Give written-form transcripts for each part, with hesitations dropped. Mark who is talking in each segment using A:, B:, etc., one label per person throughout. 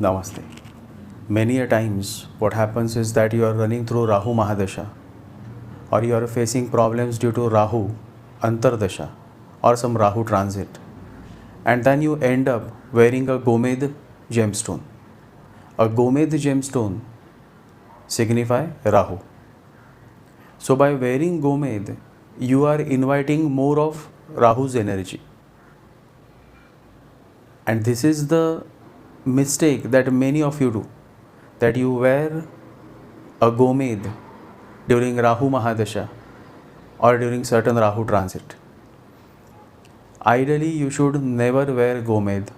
A: Namaste. Many a times what happens is that you are running through Rahu Mahadasha, or you are facing problems due to Rahu Antardasha or some Rahu transit, and then you end up wearing a Gomed Gemstone. A Gomed Gemstone signify Rahu. So by wearing Gomed, you are inviting more of Rahu's energy. And this is the mistake that many of you do, that you wear a Gomed during Rahu Mahadasha or during certain Rahu transit. Ideally, you should never wear Gomed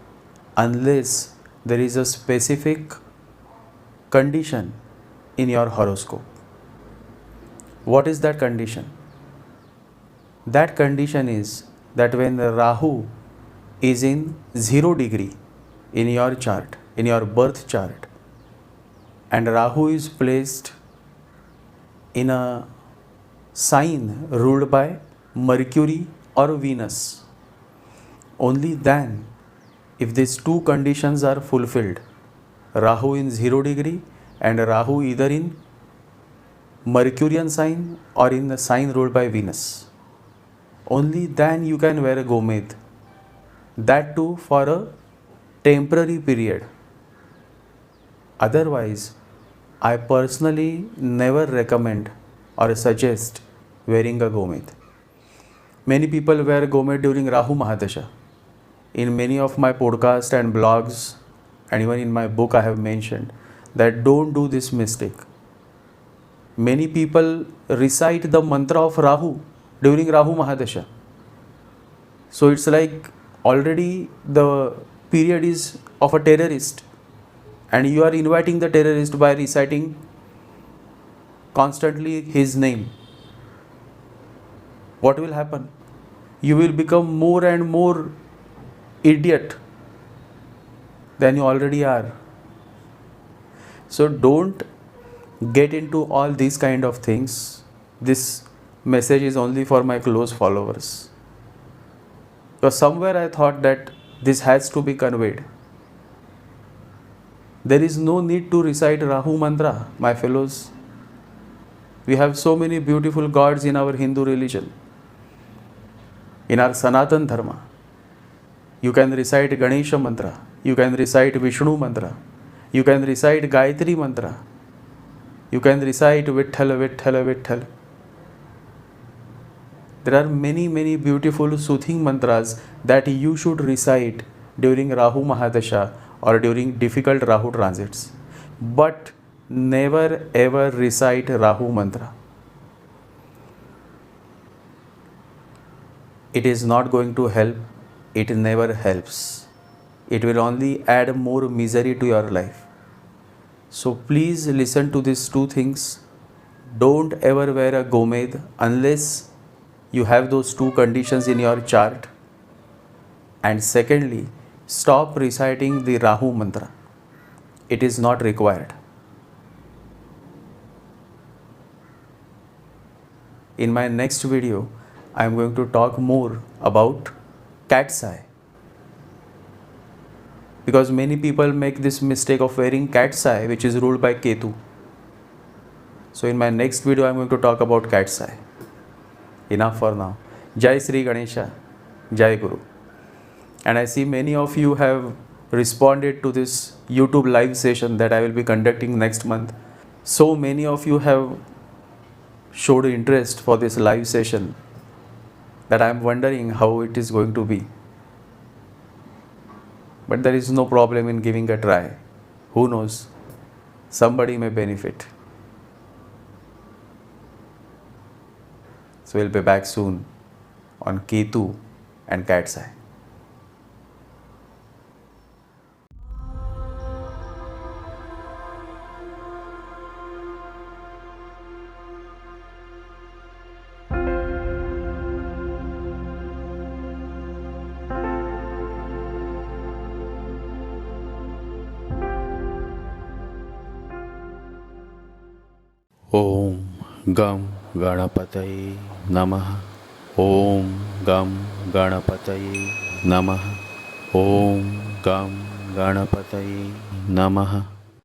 A: unless there is a specific condition in your horoscope. What is that condition? That condition is that when Rahu is in 0 degree in your chart, in your birth chart, and Rahu is placed in a sign ruled by Mercury or Venus, only then, if these two conditions are fulfilled, Rahu in 0 degree and Rahu either in Mercurian sign or in the sign ruled by Venus, only then you can wear a Gomed. That too for a temporary period. Otherwise, I personally never recommend or suggest wearing a Gomed. Many people wear Gomed during Rahu Mahadasha. In many of my podcasts and blogs, and even in my book, I have mentioned that don't do this mistake. Many people recite the mantra of Rahu during Rahu Mahadasha. So it's like already the period is of a terrorist, and you are inviting the terrorist by reciting constantly his name. What will happen? You will become more and more idiot than you already are. So don't get into all these kind of things. This message is only for my close followers. Because somewhere I thought that this has to be conveyed. There is no need to recite Rahu mantra, my fellows. We have so many beautiful gods in our Hindu religion. In our Sanatan Dharma, you can recite Ganesha mantra, you can recite Vishnu mantra, you can recite Gayatri mantra, you can recite Vitthal, Vitthal, Vitthal. There are many beautiful soothing mantras that you should recite during Rahu Mahadasha or during difficult Rahu transits. But never ever recite Rahu mantra. It is not going to help. It never helps. It will only add more misery to your life. So please listen to these two things. Don't ever wear a Gomed unless you have those two conditions in your chart. And secondly, stop reciting the Rahu mantra. It is not required. In my next video, I am going to talk more about cat's eye. Because many people make this mistake of wearing cat's eye, which is ruled by Ketu. So in my next video, I am going to talk about cat's eye. Enough for now. Jai Sri Ganesha, Jai Guru. And I see many of you have responded to this YouTube live session that I will be conducting next month. So many of you have showed interest for this live session that I am wondering how it is going to be. But there is no problem in giving a try. Who knows? Somebody may benefit. So we'll be back soon on Ketu and cat's eye. Om Gam Ganapataye Namaha. Om Gam Ganapataye Namaha. Om Gam Ganapataye Namaha.